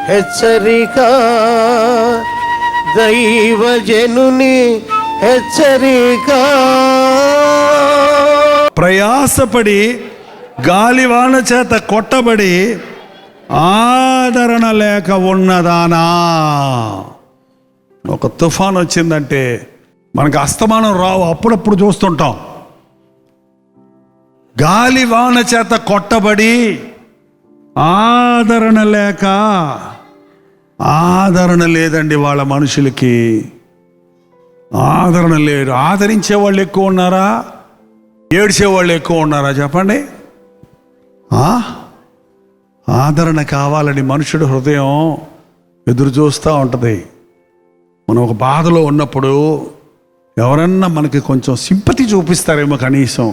హెచ్చరిక, దైవజనుని హెచ్చరిక. ప్రయాసపడి గాలివాన చేత కొట్టబడి ఆదరణ లేక ఉన్నదానా. ఒక తుఫాన్ వచ్చిందంటే మనకు అస్తమానం రావు, అప్పుడప్పుడు చూస్తుంటాం. గాలివాన చేత కొట్టబడి ఆదరణ లేక, ఆదరణ లేదండి వాళ్ళ మనుషులకి, ఆదరణ లేరు. ఆదరించే వాళ్ళు ఎక్కువ ఉన్నారా, ఏడ్చే వాళ్ళు ఎక్కువ ఉన్నారా చెప్పండి? ఆదరణ కావాలని మనుషుడు హృదయం ఎదురు చూస్తూ ఉంటుంది. మనం ఒక బాధలో ఉన్నప్పుడు ఎవరన్నా మనకి కొంచెం సింపతి చూపిస్తారేమో, కనీసం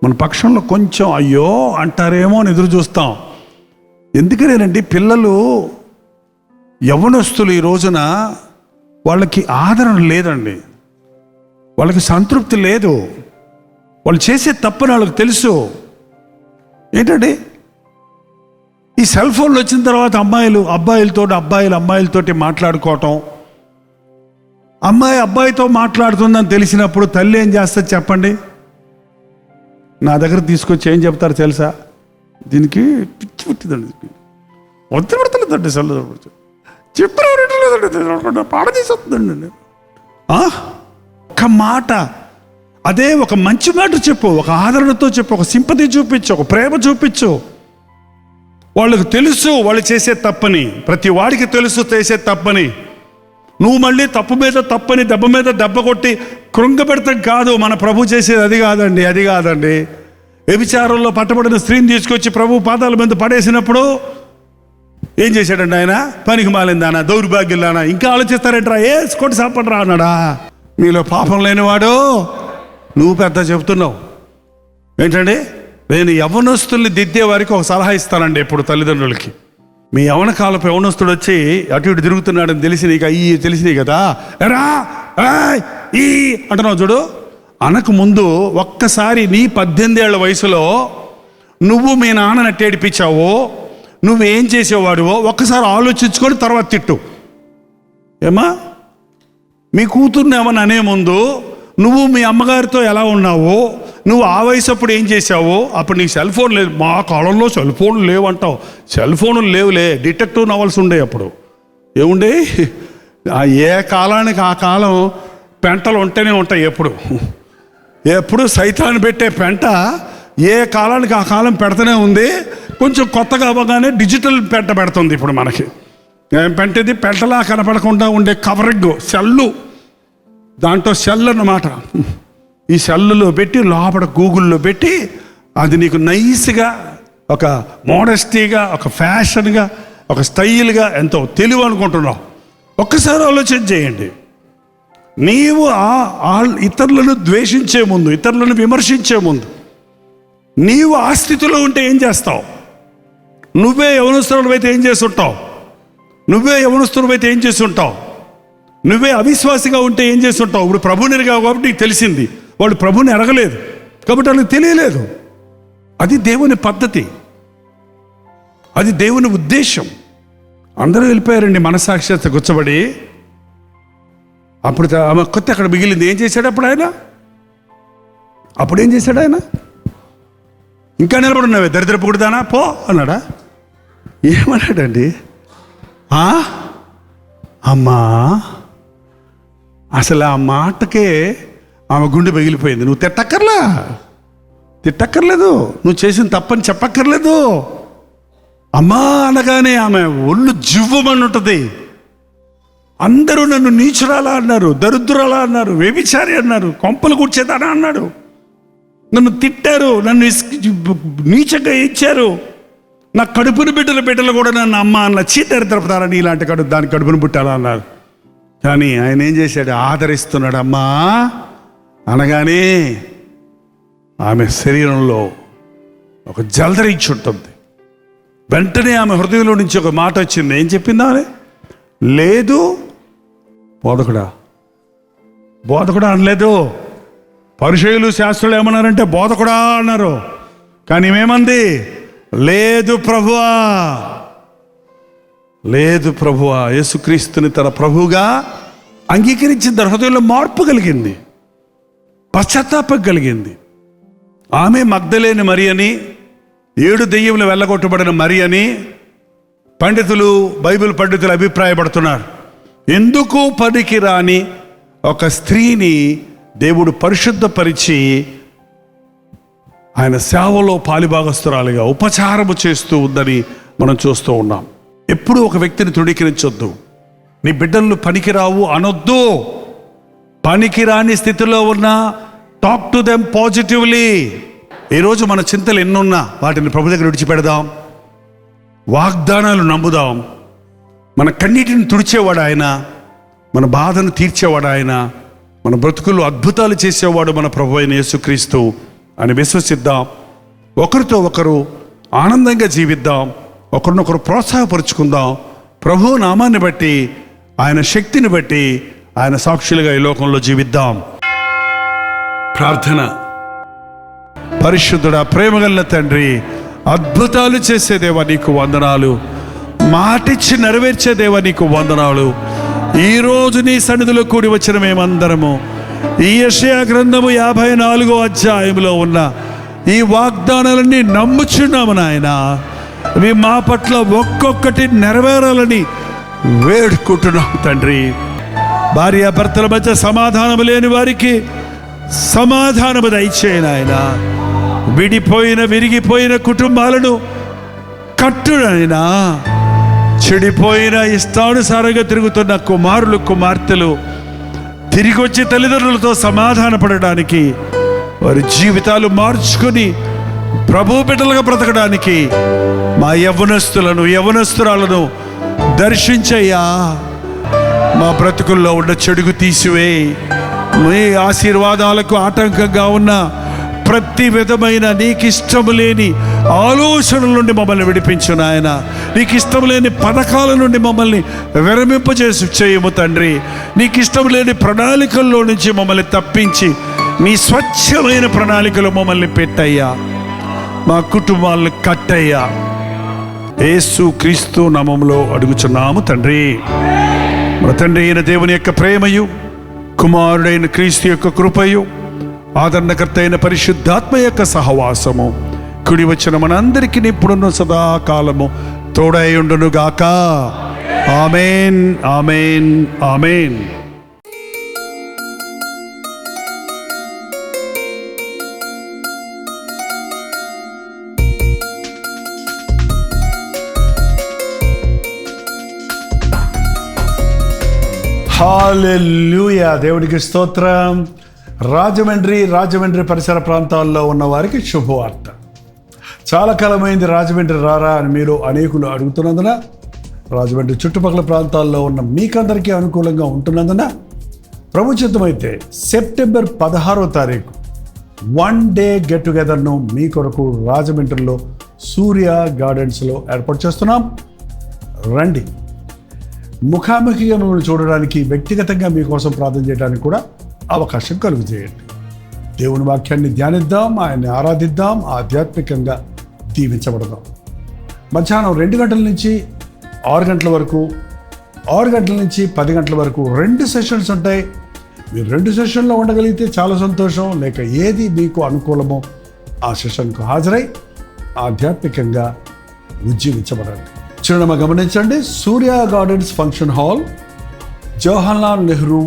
మన పక్షంలో కొంచెం అయ్యో అంటారేమో అని ఎదురు చూస్తాం. ఎందుకనేనండి, పిల్లలు యవ్వనస్తులు ఈ రోజున వాళ్ళకి ఆదరణ లేదండి, వాళ్ళకి సంతృప్తి లేదు. వాళ్ళు చేసే తప్పని వాళ్ళకి తెలుసు. ఏంటండి, ఈ సెల్ ఫోన్లు వచ్చిన తర్వాత అబ్బాయిలతోటి మాట్లాడుకోవటం, అమ్మాయి అబ్బాయితో మాట్లాడుతుందని తెలిసినప్పుడు తల్లి ఏం చేస్తుంది చెప్పండి? నా దగ్గర తీసుకొచ్చి ఏం చెప్తారు తెలుసా? దీనికి పిచ్చి పుట్టిందండి, వద్దు పెడతలేదండి, సెల్ చెప్పలేదండి, పాడ తీసేస్తుందండి. ఒక్క మాట, అదే ఒక మంచి మాట చెప్పు, ఒక ఆదరణతో చెప్పు, ఒక సింపతి చూపించు, ఒక ప్రేమ చూపించు. వాళ్ళకు తెలుసు వాళ్ళు చేసే తప్పని, ప్రతి వాడికి తెలుసు చేసే తప్పని. నువ్వు మళ్ళీ తప్పు మీద తప్పని, దెబ్బ మీద దెబ్బ కొట్టి కృంగపెడతాం కాదు. మన ప్రభు చేసేది అది కాదండి. వ్యభిచారంలో పట్టబడిన స్త్రీని తీసుకొచ్చి ప్రభు పాదాల మీద పడేసినప్పుడు ఏం చేశాడండి ఆయన? పనికి మాలిందానా, దౌర్భాగ్యులానా, ఇంకా ఆలోచిస్తారేంట్రా, కొట్టి సాపడరా అన్నాడా? మీలో పాపం లేనివాడు నువ్వు పెద్ద చెబుతున్నావు ఏంటండి? నేను యవ్వనస్తుల్ని దిద్దే వారికి ఒక సలహా ఇస్తానండి ఎప్పుడు తల్లిదండ్రులకి. మీ యవ్వన కాలపు యవ్వనస్తుడు వచ్చి అటు ఇటు తిరుగుతున్నాడని తెలిసినాయి కదా, ఎరా ఈ అంటున్నావు చూడు, అనకు ముందు ఒక్కసారి నీ 18 ఏళ్ల వయసులో నువ్వు మీ నాన్నని ఏడిపించావో, నువ్వేం చేసేవాడివో ఒక్కసారి ఆలోచించుకొని తర్వాత తిట్టు. ఏమా, మీ కూతుర్ని ఏమన్నా అనే ముందు నువ్వు మీ అమ్మగారితో ఎలా ఉన్నావో, నువ్వు ఆ వయసు అప్పుడు ఏం చేసావో, అప్పుడు నీకు సెల్ ఫోన్ లేదు. మా కాలంలో సెల్ ఫోన్లు లేవంటావు. సెల్ ఫోన్లు లేవులే, డిటెక్టివ్ నవల్స్ ఉండే అప్పుడు. ఏముండే, ఏ కాలానికి ఆ కాలం పెంటలు ఉంటేనే ఉంటాయి. ఎప్పుడు సైతాన్ని పెట్టే పెంట ఏ కాలానికి ఆ కాలం పెడతానే ఉంది. కొంచెం కొత్తగా అవ్వగానే డిజిటల్ పెంట పెడుతుంది ఇప్పుడు మనకి. పెంటది పెంటలా కనపడకుండా ఉండే కవరింగ్ సెల్లు, దాంట్లో సెల్ అన్నమాట. ఈ సెల్లులో పెట్టి లోపల గూగుల్లో పెట్టి అది నీకు నైస్గా, ఒక మోడెస్టీగా, ఒక ఫ్యాషన్గా, ఒక స్టైల్గా, ఎంతో తెలివి అనుకుంటున్నావు. ఒక్కసారి ఆలోచన చేయండి. నీవు ఇతరులను ద్వేషించే ముందు, ఇతరులను విమర్శించే ముందు నీవు ఆ స్థితిలో ఉంటే ఏం చేస్తావు? నువ్వే యవనస్తులవైతే ఏం చేస్తుంటావు? నువ్వే అవిశ్వాసిగా ఉంటే ఏం చేస్తుంటావు? ఇప్పుడు ప్రభుని ఎరగావు కాబట్టి నీకు తెలిసింది. వాళ్ళు ప్రభుని ఎరగలేదు కాబట్టి వాళ్ళకి తెలియలేదు. అది దేవుని పద్ధతి, అది దేవుని ఉద్దేశం. అందరూ వెళ్ళిపోయారండి మనసాక్షిత కూర్చోబడి. అప్పుడు ఆమె కొత్త అక్కడ మిగిలింది. ఏం చేశాడు అప్పుడు ఏం చేశాడు ఆయన? ఇంకా నిలబడున్నావే దరిద్రపు కొడుదానా పో అన్నాడా? ఏమన్నాడండి? అమ్మా, అసలు ఆ మాటకే ఆమె గుండె పగిలిపోయింది. నువ్వు తిట్టక్కర్లేదు, నువ్వు చేసిన తప్పని చెప్పక్కర్లేదు. అమ్మా అనగానే ఆమె ఒళ్ళు జివ్వమని ఉంటుంది. అందరూ నన్ను నీచురాలా అన్నారు, దరిద్రురాలా అన్నారు, వ్యభిచారి అన్నారు, కొంపలు కూర్చేదానా అన్నాడు. నన్ను తిట్టారు, నన్ను నీచంగా ఇచ్చారు. నా కడుపును బిడ్డలు కూడా నన్ను అమ్మ అన్న చీదరిద్రపుతారని, ఇలాంటి దాని కడుపును పుట్టాలా అన్నారు. కానీ ఆయన ఏం చేశాడు? ఆదరిస్తున్నాడు. అమ్మా అనగానే ఆమె శరీరంలో ఒక జలదరించి ఉంటుంది. వెంటనే ఆమె హృదయంలో నుంచి ఒక మాట వచ్చింది. ఏం చెప్పిందా? లేదు బోధకుడా అనలేదు. పరిసయ్యులు శాస్త్రులు ఏమన్నారంటే బోధకుడా అన్నారు. కానీ ఏమంది? లేదు ప్రభువా. లేదు ప్రభువా, యేసుక్రీస్తుని తన ప్రభువుగా అంగీకరించిన తన హృదయంలో మార్పు కలిగింది, పశ్చాత్తాపం కలిగింది. ఆమె మగ్దలేని మరి అని, 7 దెయ్యములు వెళ్ళగొట్టబడిన మరి అని పండితులు, బైబిల్ పండితులు అభిప్రాయపడుతున్నారు. ఎందుకు పనికిరాని ఒక స్త్రీని దేవుడు పరిశుద్ధపరిచి ఆయన సేవలో పాలిభాగస్తురాలుగా ఉపచారము చేస్తూ ఉందని మనం చూస్తూ ఉన్నాం. ఎప్పుడూ ఒక వ్యక్తిని తృణీకరించొద్దు. నీ బిడ్డలు పనికిరావు అనొద్దు. పనికిరాని స్థితిలో ఉన్న టాక్ టు దెమ్ పాజిటివ్లీ. ఈరోజు మన చింతలు ఎన్నున్నా వాటిని ప్రభు దగ్గర విడిచిపెడదాం. వాగ్దానాలు నమ్ముదాం. మన కన్నీటిని తుడిచేవాడు ఆయన, మన బాధను తీర్చేవాడు ఆయన, మన బ్రతుకుల్లో అద్భుతాలు చేసేవాడు మన ప్రభు అయిన యేసుక్రీస్తు అని విశ్వసిద్దాం. ఒకరితో ఒకరు ఆనందంగా జీవిద్దాం. ఒకరినొకరు ప్రోత్సాహపరుచుకుందాం. ప్రభు నామాన్ని బట్టి, ఆయన శక్తిని బట్టి ఆయన సాక్షులుగా ఈ లోకంలో జీవిద్దాం. ప్రార్థన. పరిశుద్ధుడా, ప్రేమగల తండ్రి, అద్భుతాలు చేసే దేవా నీకు వందనాలు. మాటిచ్చి నెరవేర్చే దేవా నీకు వందనాలు. ఈరోజు నీ సన్నిధిలో కూడి వచ్చిన మేమందరము ఈ యెషయా గ్రంథము 54వ అధ్యాయంలో ఉన్న ఈ వాగ్దానాలన్నీ నమ్ముచున్నాము నాయన. ఇవి మా పట్ల ఒక్కొక్కటి నెరవేరాలని వేడుకుంటున్నాం తండ్రి. భార్యాభర్తల మధ్య సమాధానము లేని వారికి సమాధానము దయచేయి నాయన. విడిపోయిన విరిగిపోయిన కుటుంబాలను కట్టునైనా, చెడిపోయిన ఇష్టానుసారంగా తిరుగుతున్న కుమారులు కుమార్తెలు తిరిగి వచ్చి తల్లిదండ్రులతో సమాధాన పడడానికి, వారి జీవితాలు మార్చుకొని ప్రభు బిడ్డలుగా బ్రతకడానికి మా యవ్వనస్తురాలను దర్శించయ్యా. మా బ్రతుకుల్లో ఉన్న చెడుగు తీసివేయి. మీ ఆశీర్వాదాలకు ఆటంకంగా ఉన్న ప్రతి విధమైన నీకు ఇష్టము లేని ఆలోచనల నుండి మమ్మల్ని విడిపించు నాయన. నీకు ఇష్టం లేని పథకాల నుండి మమ్మల్ని విరమింపజేసి చేయము తండ్రి. నీకు ఇష్టం లేని ప్రణాళికల్లో నుంచి మమ్మల్ని తప్పించి నీ స్వచ్ఛమైన ప్రణాళికలు మమ్మల్ని పెట్టయ్యా. మా కుటుంబాలను కట్టయ్యా. యేసు క్రీస్తు నామములో అడుగుచున్నాము తండ్రి. మన తండ్రి అయిన దేవుని యొక్క ప్రేమయు, కుమారుడైన క్రీస్తు యొక్క కృపయు, ఆదరణకర్త అయిన పరిశుద్ధాత్మ యొక్క సహవాసము కుడి వచ్చిన మనందరికీ ఇప్పుడున్న సదాకాలము తోడై ఉండును గాక. ఆమేన్, ఆమేన్, ఆమేన్. హల్లెలూయా. దేవుడికి స్తోత్రం. రాజమండ్రి పరిసర ప్రాంతాల్లో ఉన్న వారికి శుభవార్త. చాలా కాలమైంది రాజమండ్రి రారా అని మీరు అనేకులు అడుగుతున్నందున, రాజమండ్రి చుట్టుపక్కల ప్రాంతాల్లో ఉన్న మీకందరికీ అనుకూలంగా ఉంటున్నందున, ప్రభు చిత్తమైతే సెప్టెంబర్ 16వ తారీఖు 1 డే గెట్ టుగెదర్ను మీ కొరకు రాజమండ్రిలో సూర్య గార్డెన్స్లో ఏర్పాటు చేస్తున్నాం. రండి. ముఖాముఖిగా మిమ్మల్ని చూడడానికి, వ్యక్తిగతంగా మీకోసం ప్రార్థన చేయడానికి కూడా అవకాశం కలుగు చేయండి. దేవుని వాక్యాన్ని ధ్యానిద్దాం, ఆయన్ని ఆరాధిద్దాం, ఆధ్యాత్మికంగా దీవించబడదాం. మధ్యాహ్నం 2 గంటల నుంచి 6 గంటల వరకు, 6 గంటల నుంచి 10 గంటల వరకు 2 సెషన్స్ ఉంటాయి. మీరు 2 సెషన్లో ఉండగలిగితే చాలా సంతోషం. లేక ఏది మీకు అనుకూలమో ఆ సెషన్కు హాజరై ఆధ్యాత్మికంగా ఉజ్జీవించబడండి. చిరునామా గమనించండి. Surya Gardens Function Hall, Jawaharlal Nehru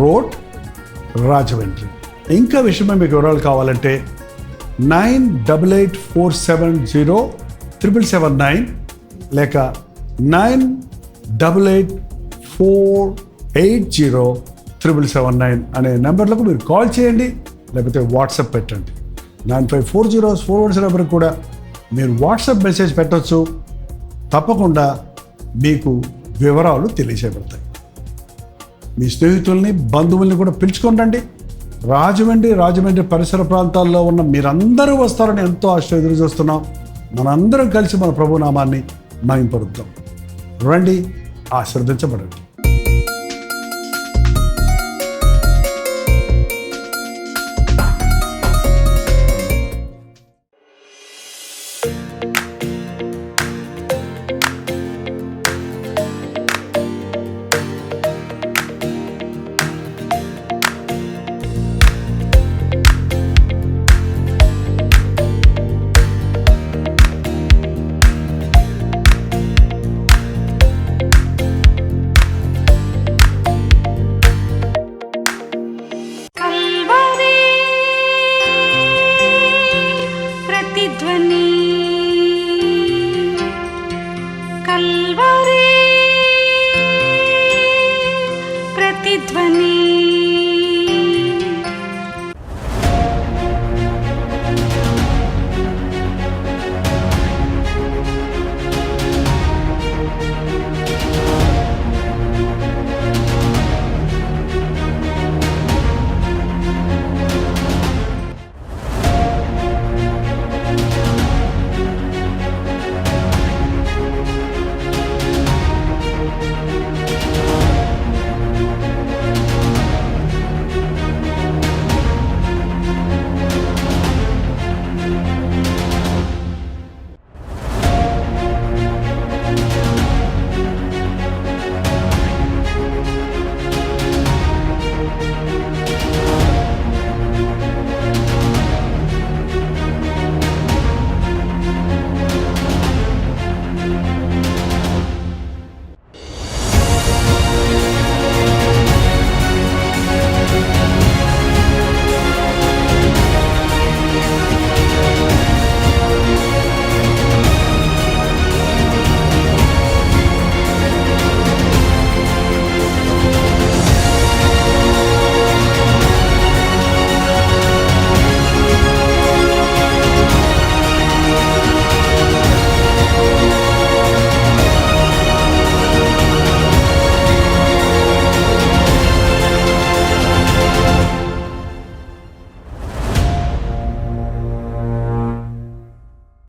Road, Rajahmundry. ఇంకా విషయమే మీకు వివరాలు కావాలంటే 9884707779 లేక 9884807779 అనే నెంబర్లకు మీరు కాల్ చేయండి, లేకపోతే వాట్సాప్ పెట్టండి. 954041 నెంబర్కి కూడా మీరు వాట్సాప్ మెసేజ్ పెట్టవచ్చు. తప్పకుండా మీకు వివరాలు తెలియజేయబడతాయి. మీ స్నేహితుల్ని, బంధువుల్ని కూడా పిలుచుకోండి. రాజమండ్రి పరిసర ప్రాంతాల్లో ఉన్న మీరందరూ వస్తారని ఎంతో ఆశతో ఎదురు చూస్తున్నాం. మనందరం కలిసి మన ప్రభునామాన్ని మహింపరుద్దాం. రండి, ఆశీర్వదించబడండి.